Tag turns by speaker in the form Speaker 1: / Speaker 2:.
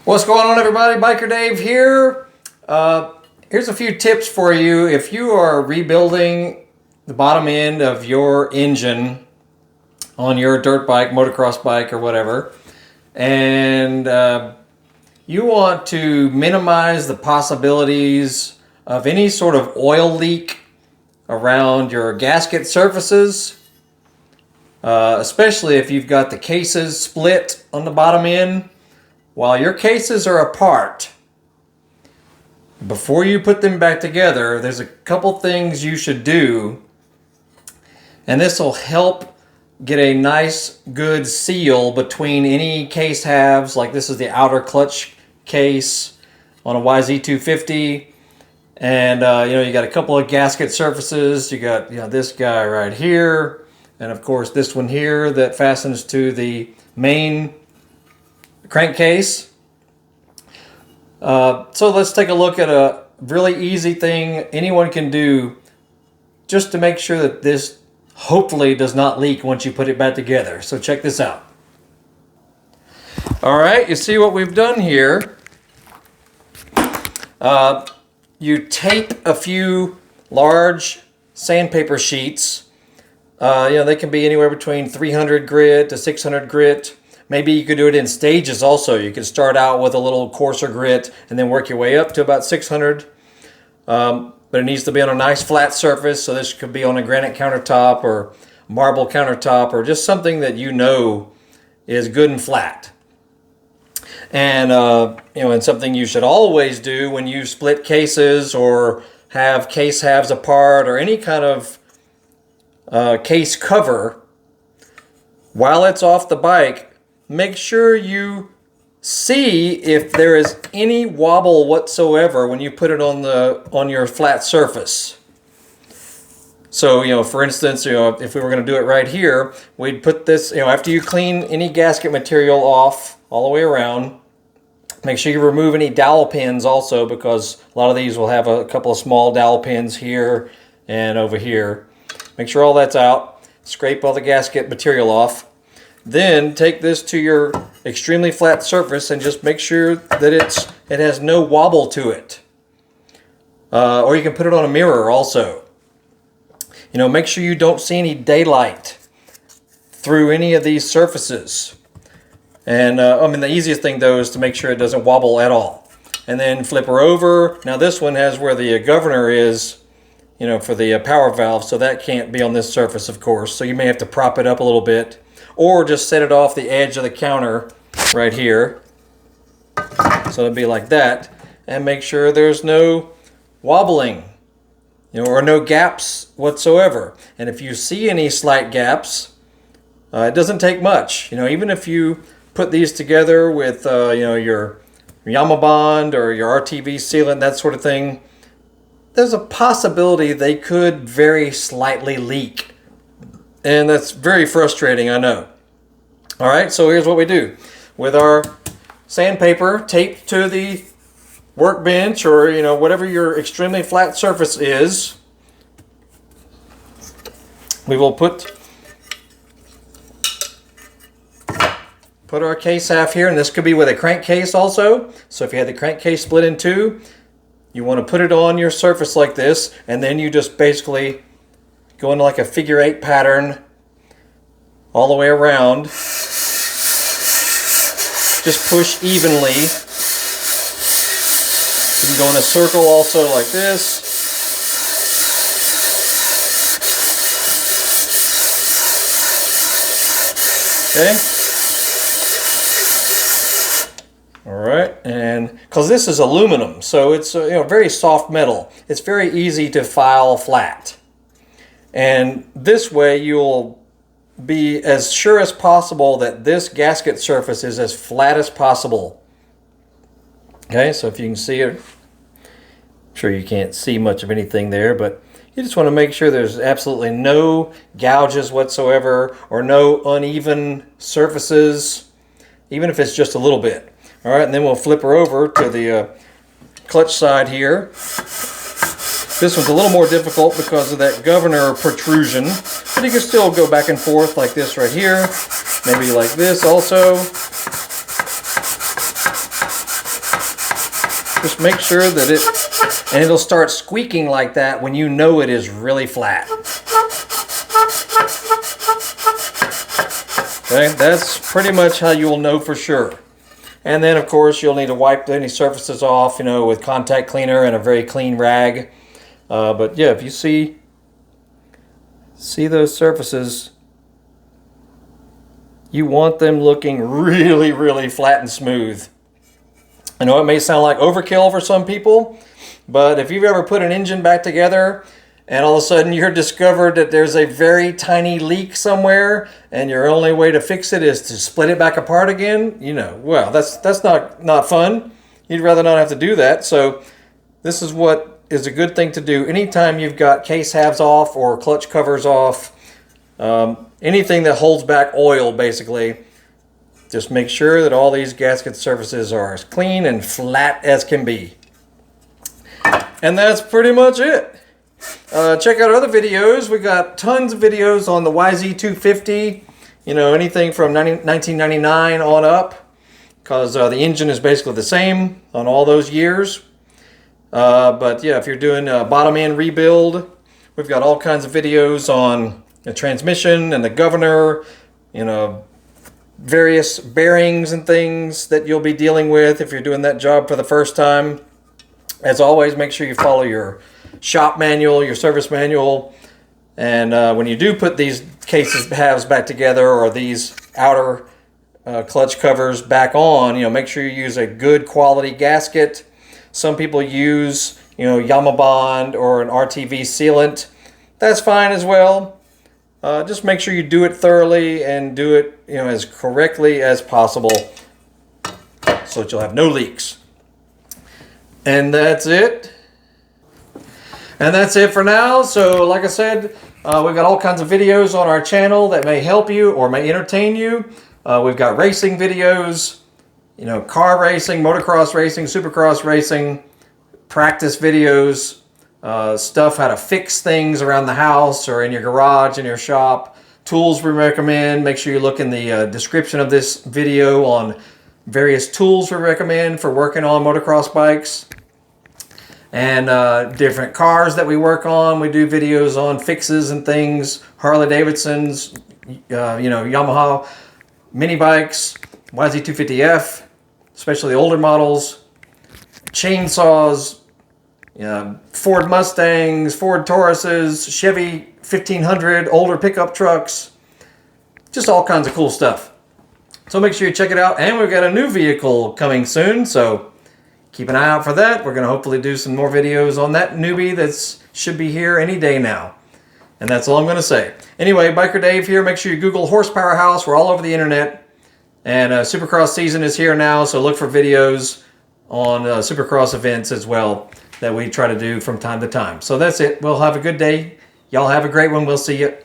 Speaker 1: What's going on, everybody? Biker Dave here. Here's a few tips for you if you are rebuilding the bottom end of your engine on your dirt bike, motocross bike, or whatever, and you want to minimize the possibilities of any sort of oil leak around your gasket surfaces, especially if you've got the cases split on the bottom end. While your cases are apart, before you put them back together, there's a couple things you should do, and this will help get a nice good seal between any case halves. Like this is the outer clutch case on a YZ250, and you got a couple of gasket surfaces. You got this guy right here, and of course this one here that fastens to the main crankcase. So let's take a look at a really easy thing anyone can do just to make sure that this hopefully does not leak once you put it back together. So check this out. All right, you see what we've done here. You tape a few large sandpaper sheets. They can be anywhere between 300 grit to 600 grit. Maybe you could do it in stages also. You could start out with a little coarser grit and then work your way up to about 600. But it needs to be on a nice flat surface. So this could be on a granite countertop or marble countertop or just something that you know is good and flat. And and something you should always do when you split cases or have case halves apart or any kind of case cover, while it's off the bike, make sure you see if there is any wobble whatsoever when you put it on your flat surface. So, for instance, if we were going to do it right here, we'd put this, after you clean any gasket material off all the way around, make sure you remove any dowel pins also, because a lot of these will have a couple of small dowel pins here and over here. Make sure all that's out. Scrape all the gasket material off. Then take this to your extremely flat surface and just make sure that it has no wobble to it. Or you can put it on a mirror also. Make sure you don't see any daylight through any of these surfaces. And the easiest thing though is to make sure it doesn't wobble at all. And then flip her over. Now this one has where the governor is, for the power valve, so that can't be on this surface, of course. So you may have to prop it up a little bit, or just set it off the edge of the counter right here. So it'll be like that, and make sure there's no wobbling, or no gaps whatsoever. And if you see any slight gaps, it doesn't take much. Even if you put these together with your Yamabond or your RTV sealant, that sort of thing, there's a possibility they could very slightly leak. And that's very frustrating, I know. All right, so here's what we do. With our sandpaper taped to the workbench or, whatever your extremely flat surface is, we will put our case half here, and this could be with a crankcase also. So if you had the crankcase split in two, you want to put it on your surface like this, and then you just basically go into like a figure 8 pattern all the way around. Just push evenly. You can go in a circle also like this. Okay. All right, and because this is aluminum, so it's very soft metal. It's very easy to file flat. And this way you'll be as sure as possible that this gasket surface is as flat as possible. Okay, so if you can see it, I'm sure you can't see much of anything there, but you just want to make sure there's absolutely no gouges whatsoever or no uneven surfaces, even if it's just a little bit. All right, and then we'll flip her over to the clutch side here. This one's a little more difficult because of that governor protrusion, but you can still go back and forth like this right here, maybe like this also. Just make sure that and it'll start squeaking like that when you know it is really flat. Okay, that's pretty much how you'll know for sure. And then of course you'll need to wipe any surfaces off, you know, with contact cleaner and a very clean rag. But yeah, if you see those surfaces, you want them looking really, really flat and smooth. I know it may sound like overkill for some people, but if you've ever put an engine back together and all of a sudden you're discovered that there's a very tiny leak somewhere and your only way to fix it is to split it back apart again, you know, well, that's not fun. You'd rather not have to do that. So this is what is a good thing to do anytime you've got case halves off or clutch covers off, anything that holds back oil basically. Just make sure that all these gasket surfaces are as clean and flat as can be. And that's pretty much it. Check out other videos. We got tons of videos on the YZ250, you know, anything from 1999 on up, because the engine is basically the same on all those years. But yeah, if you're doing a bottom end rebuild, we've got all kinds of videos on the transmission and the governor, you know, various bearings and things that you'll be dealing with if you're doing that job for the first time. As always, make sure you follow your shop manual, your service manual, and when you do put these halves back together or these outer clutch covers back on, you know, make sure you use a good quality gasket. Some people use, you know, Yamabond or an RTV sealant. That's fine as well. Just make sure you do it thoroughly and do it, you know, as correctly as possible so that you'll have no leaks. And that's it. And that's it for now. So like I said, we've got all kinds of videos on our channel that may help you or may entertain you. We've got racing videos, you know, car racing, motocross racing, supercross racing, practice videos, stuff how to fix things around the house or in your garage, in your shop, tools we recommend. Make sure you look in the description of this video on various tools we recommend for working on motocross bikes, and different cars that we work on. We do videos on fixes and things, Harley Davidsons, you know, Yamaha mini bikes, YZ250F, especially the older models, chainsaws, Ford Mustangs, Ford Tauruses, Chevy 1500, older pickup trucks, just all kinds of cool stuff. So make sure you check it out. And we've got a new vehicle coming soon, so keep an eye out for that. We're going to hopefully do some more videos on that newbie that should be here any day now. And that's all I'm going to say. Anyway, Biker Dave here. Make sure you Google Horsepower House. We're all over the internet. And Supercross season is here now, so look for videos on Supercross events as well that we try to do from time to time. So that's it. We'll have a good day. Y'all have a great one. We'll see you.